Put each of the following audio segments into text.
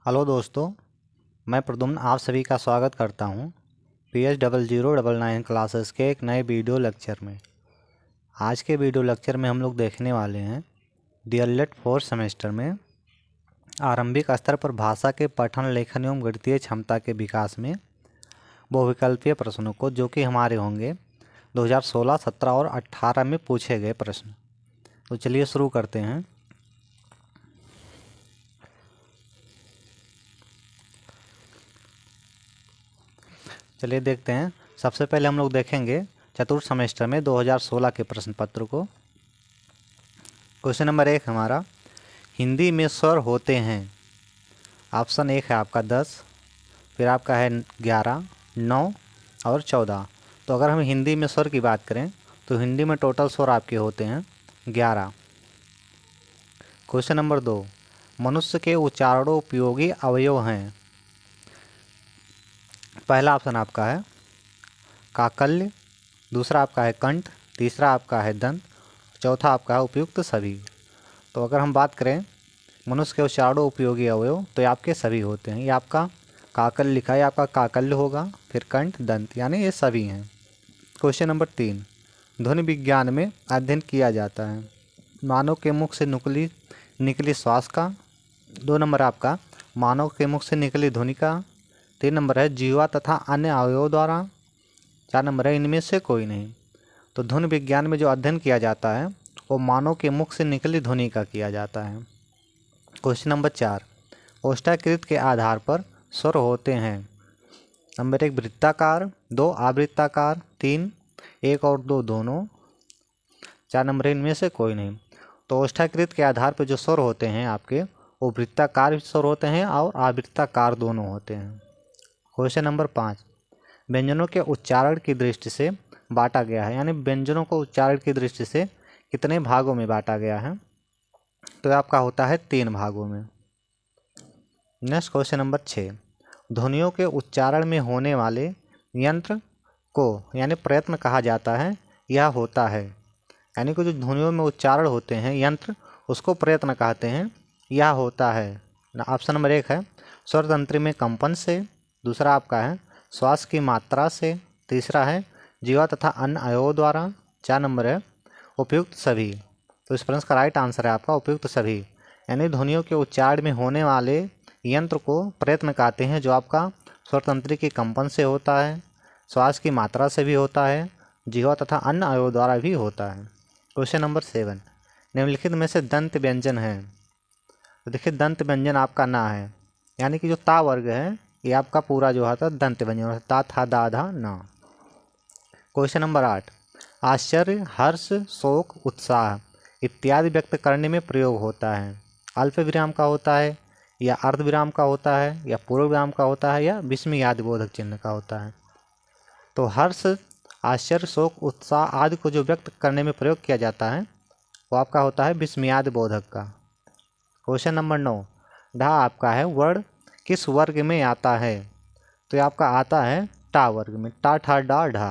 Hello दोस्तों, मैं प्रद्युम्न आप सभी का स्वागत करता हूं PS0099 क्लासेस के एक नए वीडियो लेक्चर में। आज के वीडियो लेक्चर में हम लोग देखने वाले हैं DLED 4 सेमेस्टर में आरंभिक स्तर पर भाषा के पठन, लेखन एवं गणितीय क्षमता के विकास में बहुविकल्पीय प्रश्नों को, जो कि हमारे होंगे 2016, 17 और 18 में पूछे गए प्रश्न। तो चलिए शुरू करते हैं। चलिए देखते हैं। सबसे पहले हम लोग देखेंगे चतुर्थ सेमेस्टर में 2016 के प्रश्न पत्र को। क्वेश्चन नंबर 1 हमारा, हिंदी में स्वर होते हैं। ऑप्शन 1 है आपका 10, फिर आपका है 11, 9 और 14। तो अगर हम हिंदी में स्वर की बात करें तो हिंदी में टोटल स्वर आपके होते हैं 11। क्वेश्चन नंबर 2, मनुष्य के उच्चारणोपयोगी अवयव हैं। पहला ऑप्शन आपका है काकल्य, दूसरा आपका है कंठ, तीसरा आपका है दंत, चौथा आपका है उपयुक्त सभी। तो अगर हम बात करें मनुष्य के उच्चारणों उपयोगी अवयव, तो ये आपके सभी होते हैं। ये आपका काकल्य लिखा है, आपका काकल्य होगा, फिर कंठ, दंत, यानी ये सभी हैं। क्वेश्चन नंबर 3, ध्वनि विज्ञान में अध्ययन किया जाता है मानव के मुख से निकली श्वास का। 2 नंबर आपका मानव के मुख से निकली ध्वनि का। 3 नंबर है जीवा तथा अन्य अवयवों द्वारा। 4 नंबर है इनमें से कोई नहीं। तो ध्वनि विज्ञान में जो अध्ययन किया जाता है वो मानव के मुख से निकली ध्वनि का किया जाता है। क्वेश्चन नंबर 4, ओष्ठाकृत के आधार पर स्वर होते हैं। नंबर 1 वृत्ताकार, 2 आवृत्ताकार, 3 1 और 2 दोनों, 4 नंबर है इनमें से कोई नहीं। तो ओष्ठाकृत के आधार पर जो स्वर होते हैं आपके, वो वृत्ताकार स्वर होते हैं और आवृत्ताकार दोनों होते हैं। क्वेश्चन नंबर 5, व्यंजनों के उच्चारण की दृष्टि से बांटा गया है, यानी व्यंजनों को उच्चारण की दृष्टि से कितने भागों में बांटा गया है। तो आपका होता है 3 भागों में। नेक्स्ट क्वेश्चन नंबर 6, ध्वनियों के उच्चारण में होने वाले यंत्र को यानी प्रयत्न कहा जाता है या होता है। यानी कि जो ध्वनियों में उच्चारण होते हैं यंत्र, उसको प्रयत्न कहते हैं या होता है। ऑप्शन नंबर 1 है स्वर तंत्री में कंपन से, दूसरा आपका है श्वास की मात्रा से, तीसरा है जीवा तथा अन्य अवयवों द्वारा, 4 नंबर है उपयुक्त सभी। तो इस प्रश्न का राइट आंसर है आपका उपयुक्त सभी। यानी ध्वनियों के उच्चारण में होने वाले यंत्र को प्रयत्न कहते हैं, जो आपका स्वर तंत्री की कंपन से होता है, श्वास की मात्रा से भी होता है, जीवा तथा अन्य अवयवों द्वारा भी होता है। क्वेश्चन नंबर 7, निम्नलिखित में से दंत व्यंजन है। तो देखिए दंत व्यंजन आपका ना है, यानी कि जो ता वर्ग है ये आपका पूरा जो आता है दंत व्यंजन, ता था दा धा ना। क्वेश्चन नंबर 8, आश्चर्य, हर्ष, शोक, उत्साह इत्यादि व्यक्त करने में प्रयोग होता है। अल्प विराम का होता है, या अर्ध विराम का होता है, या पूर्व विराम का होता है, या विस्मयादि बोधक चिन्ह का होता है। तो हर्ष, आश्चर्य, शोक, उत्साह आदि को जो व्यक्त करने में प्रयोग किया जाता है वो आपका होता है विस्मयादि बोधक का। क्वेश्चन नंबर 9, ढा आपका है वर्ण किस वर्ग में आता है। तो ये आपका आता है टा वर्ग में, टा ठा डा ढा।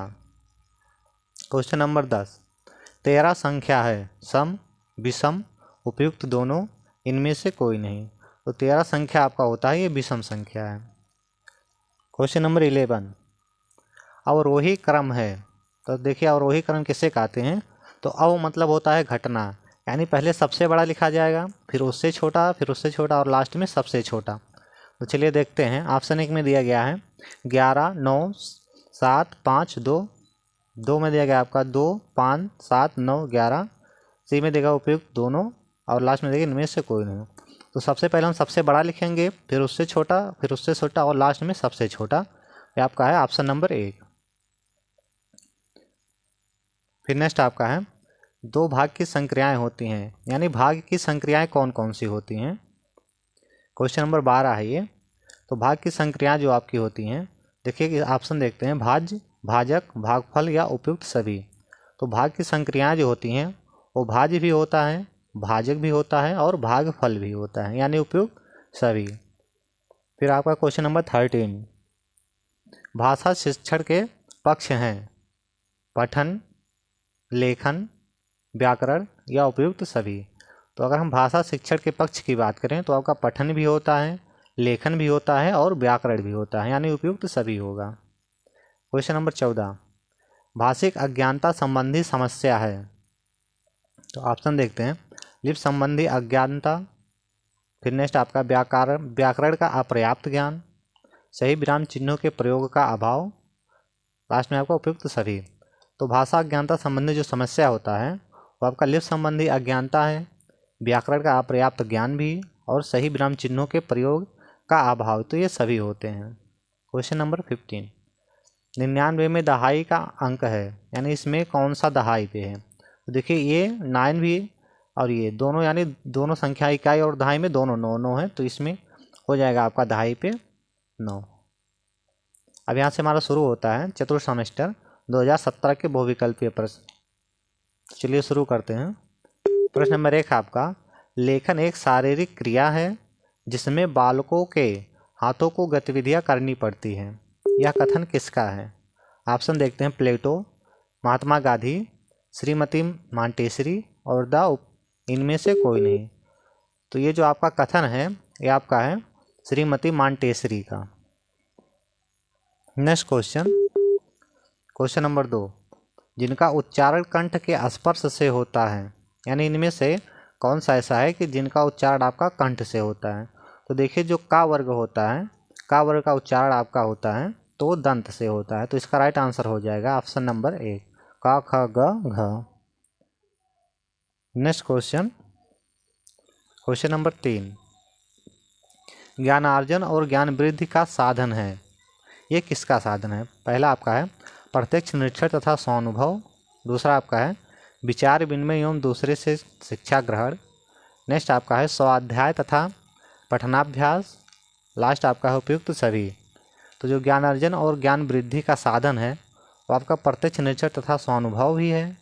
क्वेश्चन नंबर 10, 13 संख्या है सम, विषम, उपयुक्त दोनों, इनमें से कोई नहीं। तो 13 संख्या आपका होता है ये विषम संख्या है। क्वेश्चन नंबर 11, अवरोही क्रम है। तो देखिए अवरोही क्रम किसे कहते हैं। तो अव मतलब होता है घटना, यानी पहले सबसे बड़ा लिखा जाएगा, फिर उससे छोटा, फिर उससे छोटा और लास्ट में सबसे छोटा। तो चलिए देखते हैं। ऑप्शन 1 में दिया गया है 11, 9, 7, 5, 2। 2 में दिया गया आपका 2, 5, 7, 9, 11। सी में देगा उपयुक्त दोनों, और लास्ट में देखिए इनमें से कोई नहीं। तो सबसे पहले हम सबसे बड़ा लिखेंगे, फिर उससे छोटा, फिर उससे छोटा और लास्ट में सबसे छोटा। ये आपका है ऑप्शन नंबर 1। फिर नेक्स्ट आपका है 2 भाग की संक्रियाएं होती हैं, यानी भाग की संक्रियाएं कौन कौन सी होती हैं। क्वेश्चन नंबर 12 है ये। तो भाग की संक्रियाएं जो आपकी होती हैं, देखिए कि ऑप्शन देखते हैं भाज्य, भाजक, भागफल या उपयुक्त सभी। तो भाग की संक्रियाएं जो होती हैं वो भाज्य भी होता है, भाजक भी होता है और भागफल भी होता है, यानी उपयुक्त सभी। फिर आपका क्वेश्चन नंबर 13, भाषा शिक्षण के पक्ष हैं पठन, लेखन, व्याकरण या उपयुक्त सभी। तो अगर हम भाषा शिक्षण के पक्ष की बात करें तो आपका पठन भी होता है, लेखन भी होता है और व्याकरण भी होता है, यानी उपयुक्त सभी होगा। क्वेश्चन नंबर 14, भाषिक अज्ञानता संबंधी समस्या है। तो ऑप्शन देखते हैं, लिपि संबंधी अज्ञानता, फिर नेक्स्ट आपका व्याकरण का अपर्याप्त ज्ञान, सही विराम चिन्हों के प्रयोग का अभाव, लास्ट में आपका उपयुक्त सभी। तो भाषा अज्ञानता संबंधी जो समस्या होता है वो आपका लिपि संबंधी अज्ञानता है, व्याकरण का अपर्याप्त ज्ञान भी, और सही विराम चिन्हों के प्रयोग का अभाव, तो ये सभी होते हैं। क्वेश्चन नंबर 15, 99 में दहाई का अंक है, यानी इसमें कौन सा दहाई पे है। तो देखिए ये 9 भी और ये दोनों, यानी दोनों संख्या इकाई और दहाई में दोनों 9 है, तो इसमें हो जाएगा आपका दहाई पे 9। अब यहाँ से हमारा शुरू होता है चतुर्थ सेमेस्टर 2017 के बहुविकल्पीय प्रश्न। चलिए शुरू करते हैं। प्रश्न नंबर 1 आपका, लेखन एक शारीरिक क्रिया है जिसमें बालकों के हाथों को गतिविधियां करनी पड़ती हैं, यह कथन किसका है। ऑप्शन देखते हैं, प्लेटो, महात्मा गांधी, श्रीमती मांटेसरी और इनमें से कोई नहीं। तो ये जो आपका कथन है ये आपका है श्रीमती मांटेसरी का। नेक्स्ट क्वेश्चन नंबर 2, जिनका उच्चारण कंठ के स्पर्श से होता है, यानी इनमें से कौन सा ऐसा है कि जिनका उच्चारण आपका कंठ से होता है। तो देखिए जो का वर्ग होता है, का वर्ग का उच्चारण आपका होता है तो दंत से होता है, तो इसका राइट आंसर हो जाएगा ऑप्शन नंबर 1, का ख ग घ। नेक्स्ट क्वेश्चन नंबर 3, ज्ञानार्जन और ज्ञान वृद्धि का साधन है, ये किसका साधन है। पहला आपका है प्रत्यक्ष निरीक्षण तथा स्वानुभव, दूसरा आपका है विचार विनिमय एवं दूसरे से शिक्षा ग्रहण, नेक्स्ट आपका है स्वाध्याय तथा पठनाभ्यास, लास्ट आपका है उपयुक्त सभी। तो जो ज्ञानार्जन और ज्ञान वृद्धि का साधन है वो आपका प्रत्यक्ष निरीक्षण तथा स्वानुभव भी है,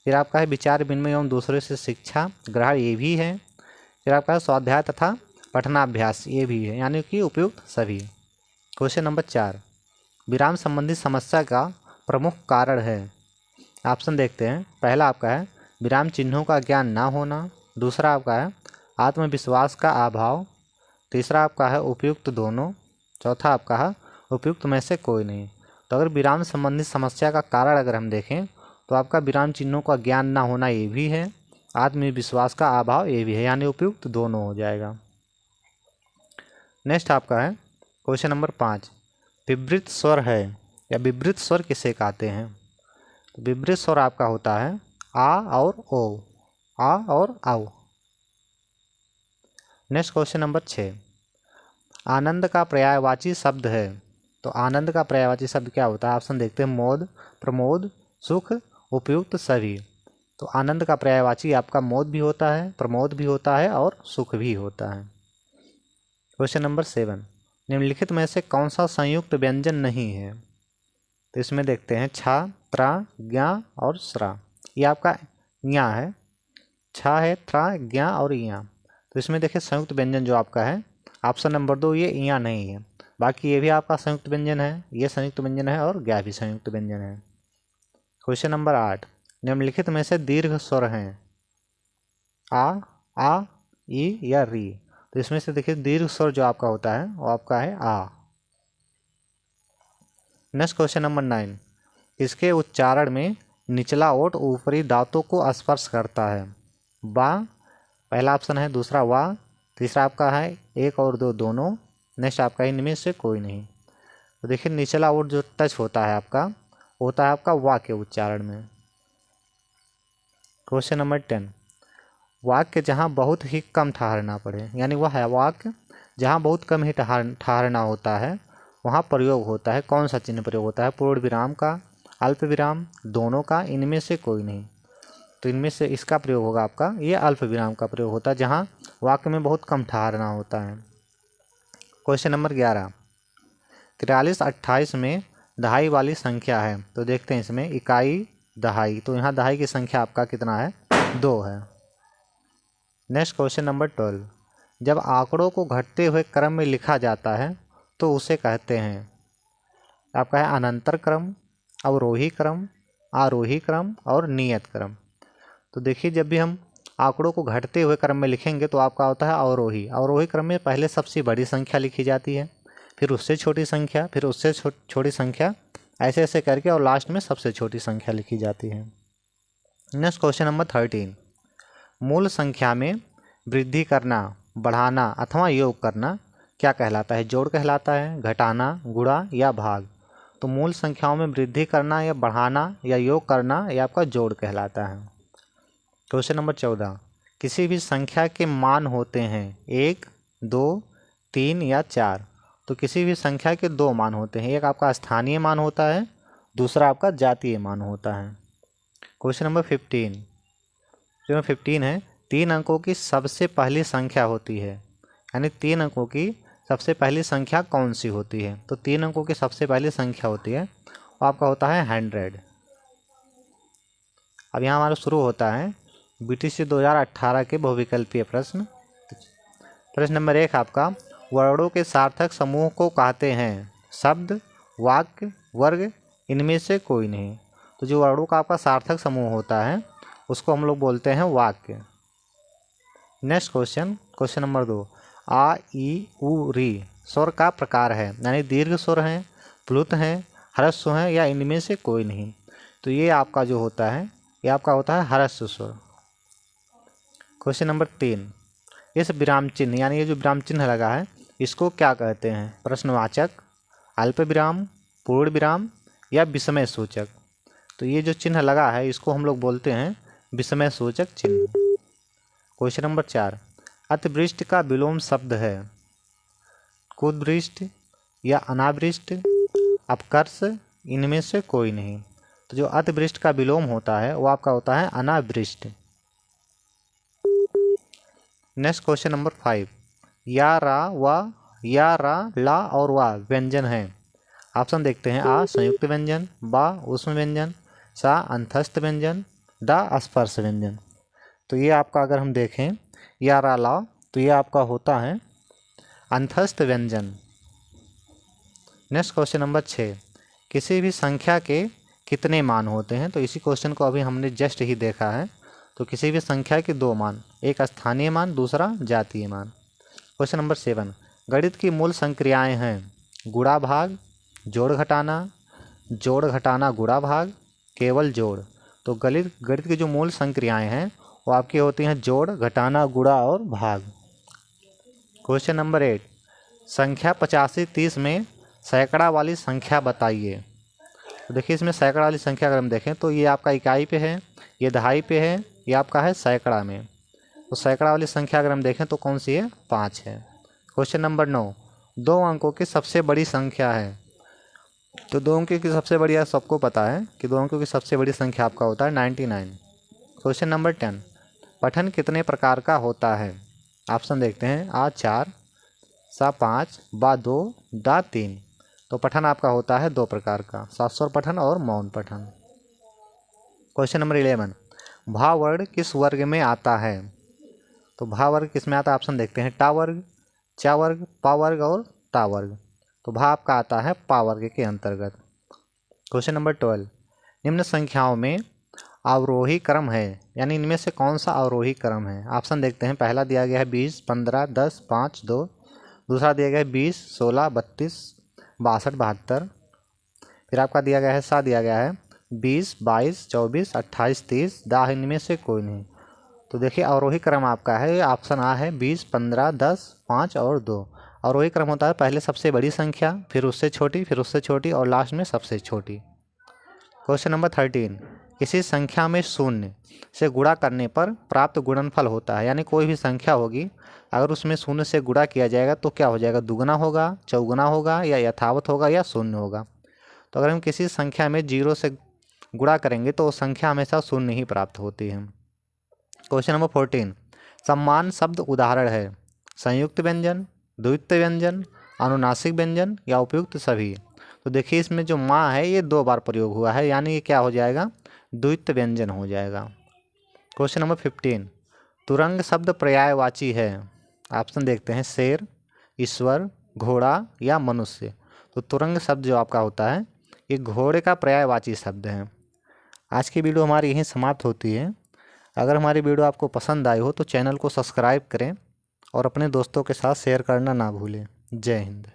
फिर आपका है विचार विनिमय एवं दूसरे से शिक्षा ग्रहण, ये भी है, फिर आपका है स्वाध्याय तथा पठनाभ्यास, ये भी है, यानी कि उपयुक्त सभी। क्वेश्चन नंबर 4, विराम संबंधी समस्या का प्रमुख कारण है। ऑप्शन देखते हैं, पहला आपका है विराम चिन्हों का ज्ञान ना होना, दूसरा आपका है आत्मविश्वास का अभाव, तीसरा आपका है उपयुक्त दोनों, चौथा आपका है उपयुक्त में से कोई नहीं। तो अगर विराम संबंधी समस्या का कारण अगर हम देखें तो आपका विराम चिन्हों का ज्ञान ना होना ये भी है, आत्मविश्वास का अभाव ये भी है, यानी उपयुक्त दोनों हो जाएगा। नेक्स्ट आपका है क्वेश्चन नंबर 5, विवृत स्वर है या विवृत स्वर किसे कहते हैं। तो विवृत स्वर आपका होता है आ और ओ, आ और आओ। नेक्स्ट क्वेश्चन नंबर 6, आनंद का पर्यायवाची शब्द है। तो आनंद का पर्यायवाची शब्द क्या होता है। ऑप्शन देखते हैं, मोद, प्रमोद, सुख, उपयुक्त सभी। तो आनंद का पर्यायवाची आपका मोद भी होता है, प्रमोद भी होता है और सुख भी होता है। क्वेश्चन नंबर 7, निम्नलिखित में से कौन सा संयुक्त व्यंजन नहीं है। तो इसमें देखते हैं छा, त्रा, ज्ञा और स्रा, ये आपका ज्ञा है, छा है, त्रा, ज्ञा और इया। तो इसमें देखिए संयुक्त व्यंजन जो आपका है ऑप्शन नंबर 2 ये इया नहीं है, बाकी ये भी आपका संयुक्त व्यंजन है, ये संयुक्त व्यंजन है और ज्ञा भी संयुक्त व्यंजन है। क्वेश्चन नंबर 8, निम्नलिखित में से दीर्घ स्वर हैं, आ, ई या री। तो इसमें से देखिए दीर्घ स्वर जो आपका होता है वो आपका है आ। नेक्स्ट क्वेश्चन नंबर 9, इसके उच्चारण में निचला ओठ ऊपरी दांतों को स्पर्श करता है। बा पहला ऑप्शन है, दूसरा वा, तीसरा आपका है 1 और 2 दोनों, नेक्स्ट आपका इनमें से कोई नहीं। तो देखिए निचला ओठ जो टच होता है आपका होता है आपका वा के उच्चारण में। क्वेश्चन नंबर 10, वाक्य जहाँ बहुत ही कम ठहरना पड़े, यानी वह है वाक्य जहाँ बहुत कम ही ठहरना होता है वहाँ प्रयोग होता है, कौन सा चिन्ह प्रयोग होता है। पूर्ण विराम का, अल्प विराम, दोनों का, इनमें से कोई नहीं। तो इनमें से इसका प्रयोग होगा आपका ये अल्प विराम का प्रयोग होता है जहाँ वाक्य में बहुत कम ठहरना होता है। क्वेश्चन नंबर 11, 43 28 में दहाई वाली संख्या है। तो देखते हैं इसमें इकाई दहाई, तो यहाँ दहाई की संख्या आपका कितना है, 2 है। नेक्स्ट क्वेश्चन नंबर 12, जब आंकड़ों को घटते हुए क्रम में लिखा जाता है तो उसे कहते हैं, आपका है अनंतर क्रम, अवरोही क्रम, आरोही क्रम और नियत क्रम। तो देखिए जब भी हम आंकड़ों को घटते हुए क्रम में लिखेंगे तो आपका होता है अवरोही। अवरोही क्रम में पहले सबसे बड़ी संख्या लिखी जाती है, फिर उससे छोटी संख्या, फिर उससे छोटी संख्या, ऐसे ऐसे करके और लास्ट में सबसे छोटी संख्या लिखी जाती है। नेक्स्ट क्वेश्चन नंबर 13, मूल संख्या में वृद्धि करना, बढ़ाना अथवा योग करना क्या कहलाता है? जोड़ कहलाता है, घटाना, गुणा या भाग? तो मूल संख्याओं में वृद्धि करना या बढ़ाना या योग करना ये आपका जोड़ कहलाता है। क्वेश्चन नंबर 14, किसी भी संख्या के मान होते हैं 1, 2, 3 या 4। तो किसी भी संख्या के दो मान होते हैं, एक आपका स्थानीय मान होता है, दूसरा आपका जातीय मान होता है। क्वेश्चन नंबर 15, जो 15 है, 3 अंकों की सबसे पहली संख्या होती है, यानी 3 अंकों की सबसे पहली संख्या कौन सी होती है? तो 3 अंकों की सबसे पहली संख्या होती है वो आपका होता है 100। अब यहाँ हमारा शुरू होता है BTC 2018 के बहुविकल्पीय प्रश्न। प्रश्न नंबर 1 आपका, वर्णों के सार्थक समूह को कहते हैं शब्द, वाक्य, वर्ग, इनमें से कोई नहीं। तो जो वर्णों का आपका सार्थक समूह होता है उसको हम लोग बोलते हैं वाक्य। नेक्स्ट क्वेश्चन, क्वेश्चन नंबर 2, आ, ई, उ, री स्वर का प्रकार है, यानी दीर्घ स्वर हैं, प्लुत हैं, ह्रस्व हैं या इनमें से कोई नहीं। तो ये आपका जो होता है ये आपका होता है ह्रस्व स्वर। क्वेश्चन नंबर 3, इस विराम चिन्ह यानी ये जो विराम चिन्ह लगा है इसको क्या कहते हैं? प्रश्नवाचक, अल्प विराम, पूर्ण विराम या विस्मय सूचक? तो ये जो चिन्ह लगा है इसको हम लोग बोलते हैं विस्मय सूचक चिन्ह। क्वेश्चन नंबर 4, अतिवृष्टि का विलोम शब्द है कुदवृष्टि या अनावृष्ट, अपकर्ष, इनमें से कोई नहीं। तो जो अतिवृष्टि का विलोम होता है वो आपका होता है अनावृष्ट। नेक्स्ट क्वेश्चन नंबर 5, या, रा, वा, या, रा, ला और वा व्यंजन हैं। ऑप्शन देखते हैं, आ संयुक्त व्यंजन, बा ऊष्म व्यंजन, सा अंतस्थ व्यंजन, दा स्पर्श व्यंजन। तो ये आपका अगर हम देखें या, रा, ला, तो ये आपका होता है अंतस्थ व्यंजन। नेक्स्ट क्वेश्चन नंबर 6, किसी भी संख्या के कितने मान होते हैं? तो इसी क्वेश्चन को अभी हमने जस्ट ही देखा है। तो किसी भी संख्या के दो मान, एक स्थानीय मान, दूसरा जातीय मान। क्वेश्चन नंबर 7, गणित की मूल संक्रियाएं हैं गुणा भाग, जोड़ घटाना, जोड़ घटाना गुणा भाग, केवल जोड़। तो गणित की जो मूल संक्रियाएं हैं वो आपकी होती हैं जोड़, घटाना, गुणा और भाग। क्वेश्चन नंबर 8, संख्या 85, 30 में सैकड़ा वाली संख्या बताइए। तो देखिए इसमें सैकड़ा वाली संख्या अगर हम देखें तो ये आपका इकाई पे है, ये दहाई पे है, ये आपका है सैकड़ा में। तो सैकड़ा वाली संख्या अगर हम देखें तो कौन सी है? 5 है। क्वेश्चन नंबर 9, 2 अंकों की सबसे बड़ी संख्या है। तो 2 अंकों की सबसे बड़ी, सबको पता है कि 2 अंकों की सबसे बड़ी संख्या आपका होता है 99। क्वेश्चन नंबर 10, पठन कितने प्रकार का होता है? ऑप्शन देखते हैं, आ 4, सा 5, बा 2, दा 3। तो पठन आपका होता है 2 प्रकार का, सास्वर पठन और मौन पठन। क्वेश्चन नंबर 11, भा वर्ग किस वर्ग में आता है? तो भा वर्ग किस में आता है? ऑप्शन देखते हैं, टा वर्ग, चा वर्ग, पा वर्ग और ता वर्ग। तो भा आपका आता है पा वर्ग के अंतर्गत। क्वेश्चन नंबर 12, निम्न संख्याओं में अवरोही क्रम है, यानी इनमें से कौन सा अवरोही क्रम है? ऑप्शन देखते हैं, पहला दिया गया है 20, 15, 10, 5, 2। दूसरा दिया गया है 20, 16, 32, 62, 72। फिर आपका दिया गया है सा दिया गया है 20, 22, 24, 28, 30, दा इनमें से कोई नहीं। तो देखिए अवरोही क्रम आपका है, ऑप्शन आ है 20, 15, 10, 5 और 2। अवरोही क्रम होता है पहले सबसे बड़ी संख्या, फिर उससे छोटी, फिर उससे छोटी और लास्ट में सबसे छोटी। क्वेश्चन नंबर 13, किसी संख्या में शून्य से गुणा करने पर प्राप्त गुणनफल होता है, यानी कोई भी संख्या होगी अगर उसमें शून्य से गुणा किया जाएगा तो क्या हो जाएगा? दुगुना होगा, चौगुना होगा या यथावत होगा या शून्य होगा। तो अगर हम किसी संख्या में 0 से गुणा करेंगे तो वो संख्या हमेशा शून्य ही प्राप्त होती है। क्वेश्चन नंबर 14, सम्मान शब्द उदाहरण है संयुक्त व्यंजन, द्वित्व व्यंजन, अनुनासिक व्यंजन या उपयुक्त सभी। तो देखिए इसमें जो माँ है ये 2 बार प्रयोग हुआ है, यानी ये क्या हो जाएगा? द्वित्व व्यंजन हो जाएगा। क्वेश्चन नंबर 15, तुरंग शब्द पर्यायवाची है। ऑप्शन देखते हैं, शेर, ईश्वर, घोड़ा या मनुष्य। तो तुरंग शब्द जो आपका होता है ये घोड़े का पर्यायवाची शब्द है। आज की वीडियो हमारी यहीं समाप्त होती है। अगर हमारी वीडियो आपको पसंद आई हो तो चैनल को सब्सक्राइब करें और अपने दोस्तों के साथ शेयर करना ना भूलें। जय हिंद।